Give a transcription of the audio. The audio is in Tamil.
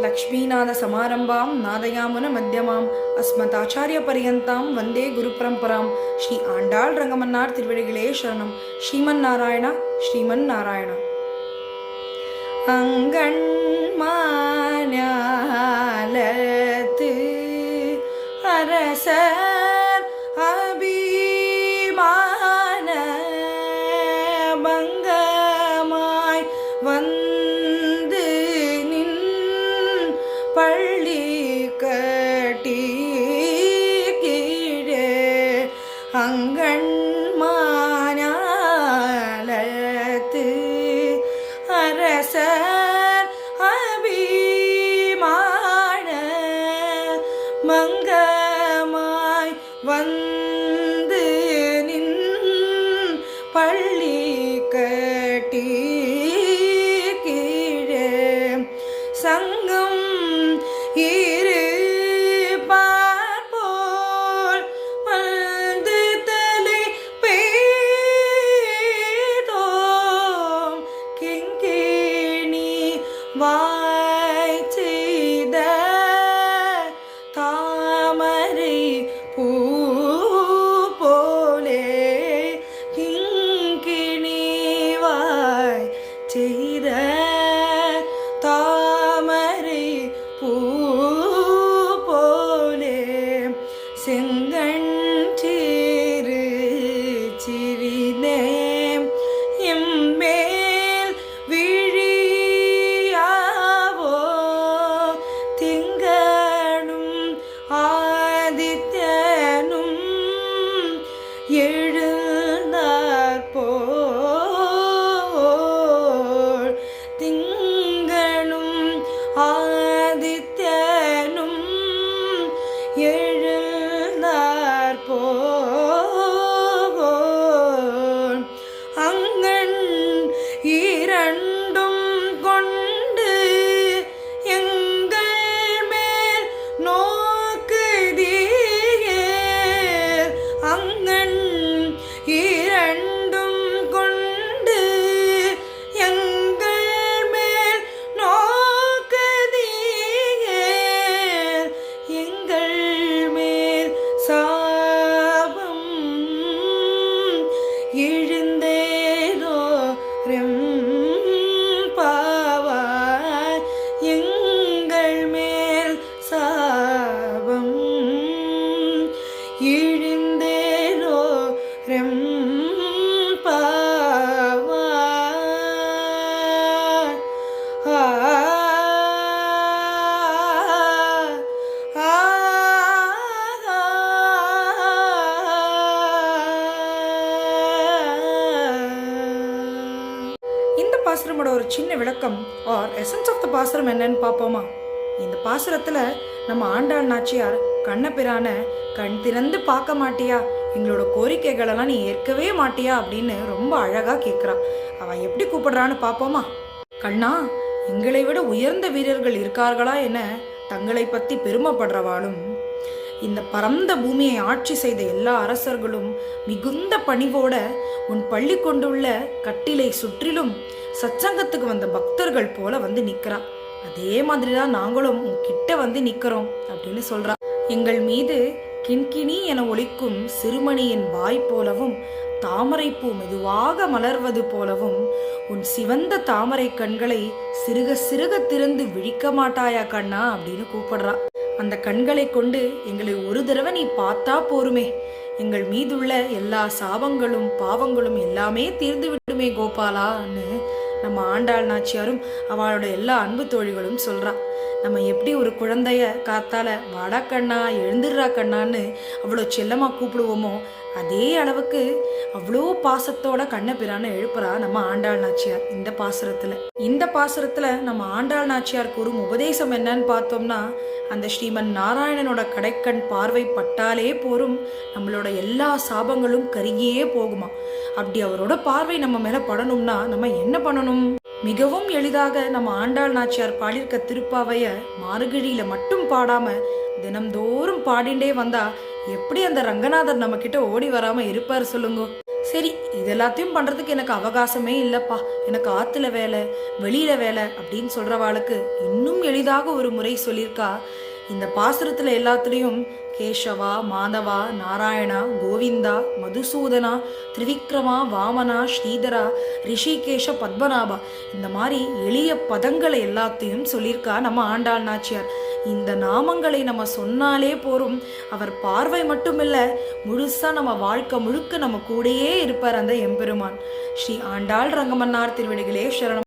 लक्ष्मीनाथसमारम्भां नादयामुनमध्यमाम् अस्मदाचार्यपर्यन्तां वन्दे गुरुपरम्परां. ஸ்ரீ ஆண்டாள் ரங்கமன்னார் திருவடிகளே சரணம். ஸ்ரீமன்னாராயணா ஸ்ரீமன்னாராயணா. அங்கண்மாஞாலத்து அரசர் அபிமான பங்கமாய் வந்து நின் பள்ளி கட்டி கீழே அங்கண்மாஞாலத்து அரசர் அபிமான மங்கமாய் வந்து நின் பள்ளி கட்டி கீழே சங்கம் இரு பார்ப்போல் வந்து தலை பெய்தோம் கிங்கிணி வாய் செய்த தாமரை பூ போலே கிங்கிணி வாய் செய்த தாமரை பூ போலே செங்கண் சிறு சிறிதே எம்மேல் விழியாவோ திங்களும் ஆதித்யனும் எழுந்தார் போல் திங்களும் ஆதித்யனும் எழுந்தார் போல் அங்கண் இரண்டும் கொண்டு எங்கள் மேல் நோக்குதீர் அங்கண் இரண்டும் கொண்டு எங்கள் மேல் நோக்குதீர் எங்கள் மேல் சாபம் எழுந்தேதோ பாவாய் எங்கள் மேல் சாபம் எழுந்தேதோ பாவாய் இந்த பாசுரமோட ஒரு சின்ன விளக்கம் ஆர் எசன்ஸ் ஆஃப் த பாசுரம் என்னன்னு பார்ப்போமா? இந்த பாசுரத்தில் நம்ம ஆண்டாள் நாச்சியார் கண்ணபிரான கண் திறந்து பார்க்க மாட்டியா, எங்களோட கோரிக்கைகளெல்லாம் நீ ஏற்கவே மாட்டியா அப்படின்னு ரொம்ப அழகா கேட்குறா. அவன் எப்படி கூப்பிடுறான்னு பார்ப்போமா? கண்ணா, எங்களை விட உயர்ந்த வீரர்கள் இருக்கார்களா என தங்களை பற்றி பெருமைப்படுறவாளும், இந்த பரந்த பூமியை ஆட்சி செய்த எல்லா அரசர்களும் மிகுந்த பணிவோட உன் பள்ளி கொண்டுள்ள கட்டிலை சுற்றிலும் சச்சங்கத்துக்கு வந்த பக்தர்கள் போல வந்து நிற்கிறா. அதே மாதிரி தான் நாங்களும் உன்கிட்ட வந்து நிற்கிறோம் அப்படின்னு சொல்றா. எங்கள் மீது கிண்கிணி என ஒலிக்கும் சிறுமணியின் வாய் போலவும் தாமரைப்பூ மெதுவாக மலர்வது போலவும் உன் சிவந்த தாமரை கண்களை சிறுக சிறுக திறந்து விழிக்க மாட்டாயா கண்ணா அப்படின்னு கூப்பிடுறா. அந்த கண்களை கொண்டு எங்களை ஒரு தடவை நீ பார்த்தா போருமே, எங்கள் மீதுள்ள எல்லா சாபங்களும் பாவங்களும் எல்லாமே தீர்ந்து விடுமே கோபாலான்னு நம்ம ஆண்டாள் நாச்சியாரும் அவளோட எல்லா அன்பு தோழிகளும் சொல்றா. நம்ம எப்படி ஒரு குழந்தைய காத்தால வாடா கண்ணா எழுந்துடுறா கண்ணான்னு அவ்வளோ செல்லமா கூப்பிடுவோமோ, அதே அளவுக்கு அவ்வளோ பாசத்தோட கண்ணபிரான எழுப்புறா நம்ம ஆண்டாள் நாச்சியார் இந்த பாசுரத்துல நம்ம ஆண்டாள் நாச்சியார் கூறும் உபதேசம் என்னன்னு பார்த்தோம்னா, அந்த ஸ்ரீமன் நாராயணனோட கடைக்கண் பார்வை பட்டாலே போரும், நம்மளோட எல்லா சாபங்களும் கருகியே போகுமா. அப்படி அவரோட பார்வை நம்ம மேல படணும்னா நம்ம என்ன பண்ணணும்? மிகவும் எளிதாக நம்ம ஆண்டாள் நாச்சியார் பாடியிருக்க திருப்பாவைய மார்கழியில மட்டும் பாடாம தினம்தோறும் பாடிண்டே வந்தா எப்படி அந்த ரங்கநாதர் நம்ம கிட்ட ஓடி வராம இருப்பார் சொல்லுங்க. சரி, இது எல்லாத்தையும் பண்ணுறதுக்கு எனக்கு அவகாசமே இல்லைப்பா, எனக்கு ஆற்றுல வேலை, வெளியில் வேலை அப்படின்னு சொல்கிறவாளுக்கு இன்னும் எளிதாக ஒரு முறை சொல்லியிருக்கா. இந்த பாசுரத்தில் எல்லாத்துலேயும் கேசவா, மாதவா, நாராயணா, கோவிந்தா, மதுசூதனா, திரிவிக்ரமா, வாமனா, ஸ்ரீதரா, ரிஷிகேஷ, பத்மநாபா, இந்த மாதிரி எளிய பதங்களை எல்லாத்தையும் சொல்லியிருக்கா நம்ம ஆண்டாள் நாச்சியார். இந்த நாமங்களை நம்ம சொன்னாலே போரும், அவர் பார்வை மட்டுமில்ல, முழுசா நம்ம வாழ்க்கை முழுக்க நம்ம கூடயே இருப்பார் அந்த எம்பெருமான். ஸ்ரீ ஆண்டாள் ரங்கமன்னார் திருவடிகளே சரணம்.